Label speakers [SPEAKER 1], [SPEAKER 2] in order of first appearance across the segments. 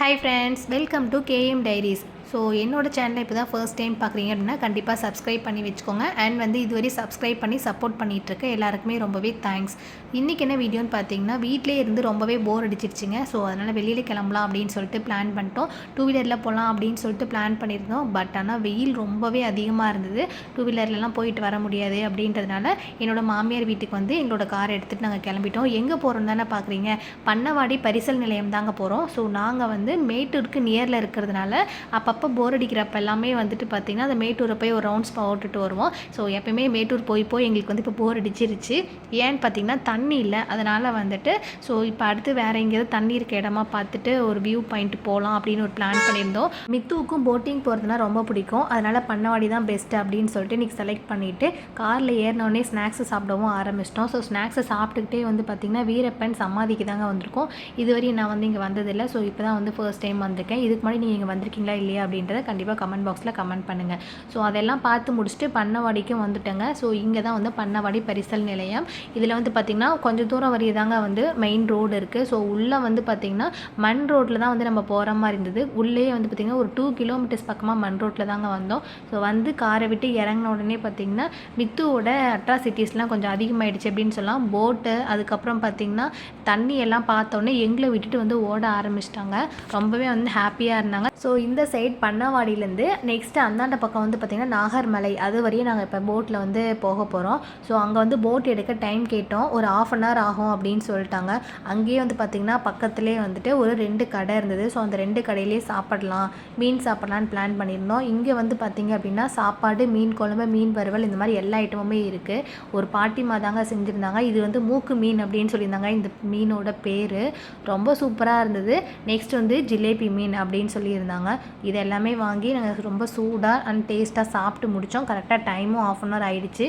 [SPEAKER 1] Hi friends, welcome to KM Diaries. So என்னோடய சேனலை இப்போ தான் ஃபர்ஸ்ட் டைம் பார்க்குறீங்க அப்படின்னா கண்டிப்பாக சப்ஸ்கிரைப் பண்ணி வச்சுக்கோங்க. அண்ட் வந்து இதுவரை சப்ஸ்கிரைப் பண்ணி சப்போர்ட் பண்ணிகிட்ருக்க எல்லாருக்குமே ரொம்பவே தேங்க்ஸ். இன்றைக்கி என்ன வீடியோன்னு பார்த்தீங்கன்னா, வீட்டிலே இருந்து ரொம்பவே போர் அடிச்சிருச்சுங்க. ஸோ அதனால் வெளியில் கிளம்பலாம் அப்படின்னு சொல்லிட்டு பிளான் பண்ணிட்டோம். 2 வீலரில் போகலாம் அப்படின்னு சொல்லிட்டு பிளான் பண்ணியிருந்தோம். பட் ஆனால் வெயில் ரொம்பவே அதிகமாக இருந்தது. 2 வீலர்லலாம் போயிட்டு வர முடியாது அப்படின்றதுனால என்னோடய மாமியார் வீட்டுக்கு வந்து எங்களோட காரை எடுத்துகிட்டு நாங்கள் கிளம்பிட்டோம். எங்கே போகிறோம் தானே பார்க்குறீங்க, பண்ணவாடி பரிசல் நிலையம் தாங்க போகிறோம். ஸோ நாங்கள் வந்து மேட்டூருக்கு நியரில் இருக்கிறதுனால அப்போ போர் அடிக்கிறப்ப எல்லாமே வந்துட்டு பார்த்திங்கன்னா அந்த மேட்டூரை போய் ஒரு ரவுண்ட்ஸ் போட்டுட்டு வருவோம். ஸோ எப்பயுமே மேட்டூர் போய் எங்களுக்கு வந்து இப்போ போர் அடிச்சிருச்சு. ஏன்னு பார்த்திங்கன்னா தண்ணி இல்லை, அதனால் வந்துட்டு ஸோ இப்போ அடுத்து வேறு எங்கேயாவது தண்ணி இருக்க இடமா பார்த்துட்டு ஒரு வியூ பாயிண்ட் போகலாம் அப்படின்னு ஒரு பிளான் பண்ணியிருந்தோம். மித்துவுக்கும் போட்டிங் போகிறதுனா ரொம்ப பிடிக்கும், அதனால் பண்ணவாடி தான் பெஸ்ட்டு அப்படின்னு சொல்லிட்டு இன்றைக்கி செலக்ட் பண்ணிவிட்டு காரில் ஏறினோடனே ஸ்நாக்ஸை சாப்பிடவும் ஆரம்பிச்சிட்டோம். ஸோ ஸ்நாக்ஸை சாப்பிட்டுக்கிட்டே வந்து பார்த்திங்கன்னா வீரப்பன் சமாதிக்கு தாங்க வந்திருக்கோம். இதுவரையும் நான் வந்து இங்கே வந்ததில்லை. ஸோ இப்போ தான் வந்து ஃபர்ஸ்ட் டைம் வந்திருக்கேன். இதுக்கு முன்னாடி நீங்கள் இங்கே வந்திருக்கீங்களா இல்லையா அப்படின்றத கண்டிப்பாக கமெண்ட் பாக்ஸில் கமெண்ட் பண்ணுங்கள். ஸோ அதெல்லாம் பார்த்து முடிச்சுட்டு பண்ணவாடிக்கும் வந்துட்டேங்க. ஸோ இங்கே தான் வந்து பண்ணவாடி பரிசல் நிலையம். இதில் வந்து பார்த்திங்கன்னா கொஞ்சம் தூரம் வரைய தாங்க வந்து மெயின் ரோடு இருக்குது. ஸோ உள்ளே வந்து பார்த்திங்கன்னா மண் ரோட்டில் தான் வந்து நம்ம போகிற மாதிரி இருந்தது. உள்ளே வந்து பார்த்திங்கன்னா ஒரு 2 கிலோமீட்டர்ஸ் பக்கமாக மண் ரோட்டில் தாங்க வந்தோம். ஸோ வந்து காரை விட்டு இறங்கின உடனே பார்த்திங்கன்னா மித்துவோட அட்ராசிட்டிஸ்லாம் கொஞ்சம் அதிகமாகிடுச்சு அப்படின்னு சொல்லலாம். போட்டு அதுக்கப்புறம் பார்த்திங்கன்னா தண்ணி எல்லாம் பார்த்தோன்னே எங்களை விட்டுட்டு வந்து ஓட ஆரம்பிச்சிட்டாங்க. ரொம்பவே வந்து ஹாப்பியாக இருந்தாங்க. ஸோ இந்த சைட் பண்ணவாடியிலேருந்து நெக்ஸ்ட்டு அந்தாண்ட பக்கம் வந்து பார்த்திங்கன்னா நாகர்மலை, அது வரையும் நாங்கள் இப்போ போட்டில் வந்து போக போகிறோம். ஸோ அங்கே வந்து போட் எடுக்க டைம் கேட்டோம். ஒரு 1/2 hour ஆகும் அப்படின்னு சொல்லிட்டாங்க. அங்கேயே வந்து பார்த்திங்கன்னா பக்கத்துலேயே வந்துட்டு ஒரு 2 கடை இருந்தது. ஸோ அந்த 2 கடையிலேயே சாப்பிடலாம், மீன் சாப்பிட்லான்னு பிளான் பண்ணியிருந்தோம். இங்கே வந்து பார்த்திங்க அப்படின்னா சாப்பாடு, மீன் குழம்பு, மீன் வறுவல், இந்த மாதிரி எல்லா ஐட்டமுமே இருக்குது. ஒரு பாட்டிமா தாங்க செஞ்சுருந்தாங்க. இது வந்து மூக்கு மீன் அப்படின்னு சொல்லியிருந்தாங்க. இந்த மீனோட பேர் ரொம்ப சூப்பராக இருந்தது. நெக்ஸ்ட் வந்து ஜிலேபி மீன் அப்படின்னு சொல்லியிருந்தாங்க. இது எல்லாமே வாங்கி நாங்கள் ரொம்ப சூடாக அண்ட் டேஸ்ட்டாக சாப்பிட்டு முடித்தோம். கரெக்டாக டைமும் 1/2 hour ஆகிடுச்சு.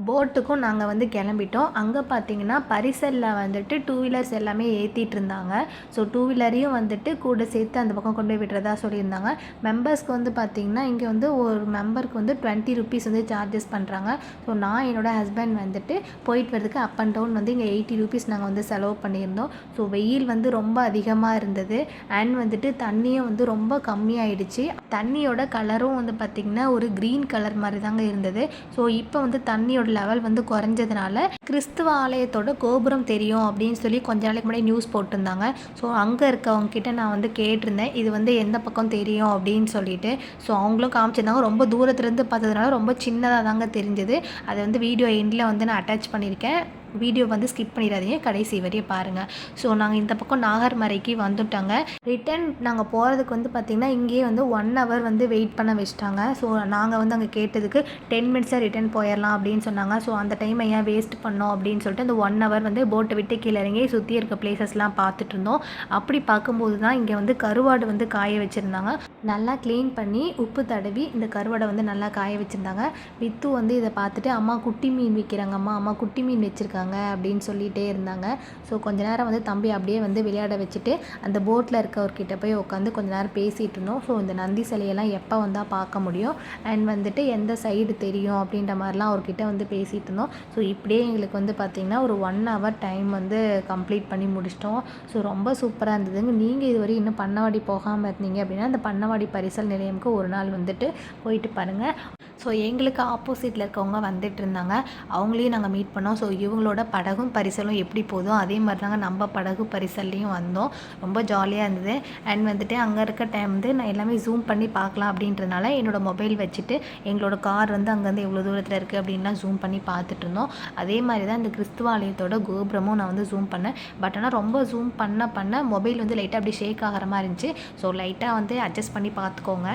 [SPEAKER 1] போட்டுக்கும் நாங்கள் வந்து கிளம்பிட்டோம். அங்கே பார்த்தீங்கன்னா பரிசலில் வந்துட்டு 2 வீலர்ஸ் எல்லாமே ஏற்றிட்டு இருந்தாங்க. ஸோ 2 வீலரையும் வந்துட்டு கூட சேர்த்து அந்த பக்கம் கொண்டு போய் விட்டுறதா சொல்லியிருந்தாங்க. மெம்பர்ஸ்க்கு வந்து பார்த்திங்கன்னா இங்கே வந்து ஒரு மெம்பருக்கு வந்து 20 rupees வந்து சார்ஜஸ் பண்ணுறாங்க. ஸோ நான் என்னோடய ஹஸ்பண்ட் வந்துட்டு போயிட்டு வரதுக்கு அப் அண்ட் டவுன் வந்து இங்கே 80 rupees நாங்கள் வந்து செலவு பண்ணியிருந்தோம். ஸோ வெயில் வந்து ரொம்ப அதிகமாக இருந்தது. அண்ட் வந்துட்டு தண்ணியும் வந்து ரொம்ப கம்மியாயிடுச்சு. தண்ணியோட கலரும் வந்து பார்த்திங்கன்னா ஒரு க்ரீன் கலர் மாதிரி தாங்க இருந்தது. ஸோ இப்போ வந்து தண்ணியோட லெவல் வந்து குறைஞ்சதுனால கிறிஸ்துவ ஆலயத்தோட கோபுரம் தெரியும் அப்படின்னு சொல்லி கொஞ்ச நாளைக்கு முன்னாடி நியூஸ் போட்டிருந்தாங்க. ஸோ அங்கே இருக்கவங்க கிட்ட நான் வந்து கேட்டிருந்தேன், இது வந்து எந்த பக்கம் தெரியும் அப்படின்னு சொல்லிட்டு. ஸோ அவங்களும் காமிச்சிருந்தாங்க. ரொம்ப தூரத்துலேருந்து பார்த்ததுனால ரொம்ப சின்னதாக தாங்க தெரிஞ்சது. அதை வந்து வீடியோ எண்டில் வந்து நான் அட்டாச் பண்ணியிருக்கேன். வீடியோ வந்து ஸ்கிப் பண்ணிடாதீங்க, கடைசி வரையும் பாருங்கள். ஸோ நாங்கள் இந்த பக்கம் நாகர்மலைக்கு வந்துட்டோங்க. ரிட்டன் நாங்கள் போகிறதுக்கு வந்து பார்த்திங்கன்னா இங்கேயே வந்து 1 hour வந்து வெயிட் பண்ண வச்சுட்டாங்க. ஸோ நாங்கள் வந்து அங்கே கேட்டதுக்கு 10 minutes ரிட்டன் போயிடலாம் அப்படின்னு சொன்னாங்க. ஸோ அந்த டைமை ஏன் வேஸ்ட் பண்ணோம் அப்படின்னு சொல்லிட்டு அந்த 1 hour வந்து போட்டை விட்டு கீழே இறங்கி சுற்றி இருக்க பிளேசஸ்லாம் பார்த்துட்டு இருந்தோம். அப்படி பார்க்கும்போது தான் இங்கே வந்து கருவாடு வந்து காய வச்சுருந்தாங்க. நல்லா க்ளீன் பண்ணி உப்பு தடவி இந்த கருவாடை வந்து நல்லா காய வச்சுருந்தாங்க. வித்து வந்து இதை பார்த்துட்டு அம்மா குட்டி மீன் விற்கிறாங்கம்மா, அம்மா குட்டி மீன் வச்சுருக்காங்க அப்படின்னு சொல்லிகிட்டே இருந்தாங்க. ஸோ கொஞ்ச நேரம் வந்து தம்பி அப்படியே வந்து விளையாட வச்சுட்டு அந்த போட்டில் இருக்கவர்கிட்ட போய் உட்காந்து கொஞ்ச நேரம் பேசிகிட்டு இருந்தோம். ஸோ இந்த நந்தி சிலையெல்லாம் எப்போ வந்தால் பார்க்க முடியும் அண்ட் வந்துட்டு எந்த சைடு தெரியும் அப்படின்ற மாதிரிலாம் அவர்கிட்ட வந்து பேசிகிட்டு இருந்தோம். ஸோ இப்படியே எங்களுக்கு வந்து பார்த்திங்கன்னா ஒரு 1 hour டைம் வந்து கம்ப்ளீட் பண்ணி முடிச்சிட்டோம். ஸோ ரொம்ப சூப்பராக இருந்ததுங்க. நீங்கள் இதுவரை இன்னும் பண்ணவாடி போகாமல் இருந்தீங்க அப்படின்னா அந்த பண்ணவாடி பரிசல் நிலையமுக்கு ஒரு நாள் வந்துட்டு போயிட்டு பாருங்கள். ஸோ எங்களுக்கு ஆப்போசிட்டில் இருக்கவங்க வந்துட்டு இருந்தாங்க. அவங்களையும் நாங்கள் மீட் பண்ணோம். ஸோ இவங்களோட படகும் பரிசலும் எப்படி போதும் அதே மாதிரி தாங்க நம்ம படகு பரிசல்லையும் வந்தோம். ரொம்ப ஜாலியாக இருந்தது. அண்ட் வந்துட்டு அங்கே இருக்க டைம் வந்து நான் எல்லாமே ஜூம் பண்ணி பார்க்கலாம் அப்படின்றதுனால என்னோடய மொபைல் வச்சுட்டு எங்களோட கார் வந்து அங்கேருந்து எவ்வளோ தூரத்தில் இருக்குது அப்படின்லாம் ஜூம் பண்ணி பார்த்துட்டு இருந்தோம். அதே மாதிரி தான் இந்த கிறிஸ்துவ ஆலயத்தோட கோபுரமும் நான் வந்து ஜூம் பண்ணேன். பட் ஆனால் ரொம்ப ஜூம் பண்ண மொபைல் வந்து லைட்டாக அப்படி ஷேக் ஆகிற மாதிரி இருந்துச்சு. ஸோ லைட்டாக வந்து அட்ஜஸ்ட் பண்ணி பார்த்துக்கோங்க.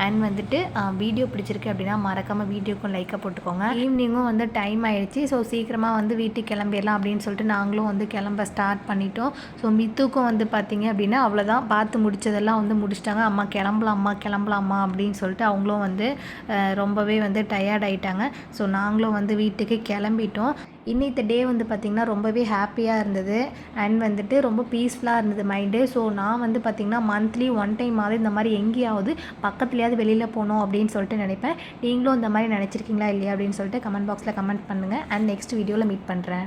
[SPEAKER 1] அண்ட் வந்துட்டு வீடியோ பிடிச்சிருக்கு அப்படின்னா மறக்காமல் வீடியோக்கும் லைக்காக போட்டுக்கோங்க. ஈவினிங்கும் வந்து டைம் ஆகிடுச்சு. ஸோ சீக்கிரமாக வந்து வீட்டுக்கு கிளம்பிடலாம் அப்படின்னு சொல்லிட்டு நாங்களும் வந்து கிளம்ப ஸ்டார்ட் பண்ணிட்டோம். ஸோ மித்துக்கும் வந்து பார்த்திங்க அப்படின்னா அவ்வளோதான், பார்த்து முடித்ததெல்லாம் வந்து முடிச்சிட்டாங்க. அம்மா கிளம்பலாம்மா அப்படின்னு சொல்லிட்டு அவங்களும் வந்து ரொம்பவே வந்து டயர்ட் ஆகிட்டாங்க. ஸோ நாங்களும் வந்து வீட்டுக்கு கிளம்பிட்டோம். இன்னைக்கு டே வந்து பார்த்திங்கன்னா ரொம்பவே ஹாப்பியாக இருந்தது. அண்ட் வந்துட்டு ரொம்ப பீஸ்ஃபுல்லாக இருந்தது மைண்டு. ஸோ நான் வந்து பார்த்திங்கன்னா மந்த்லி 1 time இந்த மாதிரி எங்கேயாவது பக்கத்துலையாவது வெளியில் போகணும் அப்படின்னு சொல்லிட்டு நினைப்பேன். நீங்களும் இந்த மாதிரி நினச்சிருக்கீங்களா இல்லையா அப்படின்னு சொல்லிட்டு கமெண்ட் பாக்ஸில் கமெண்ட் பண்ணுங்கள். அண்ட் நெக்ஸ்ட் வீடியோவில் மீட் பண்ணுறேன்.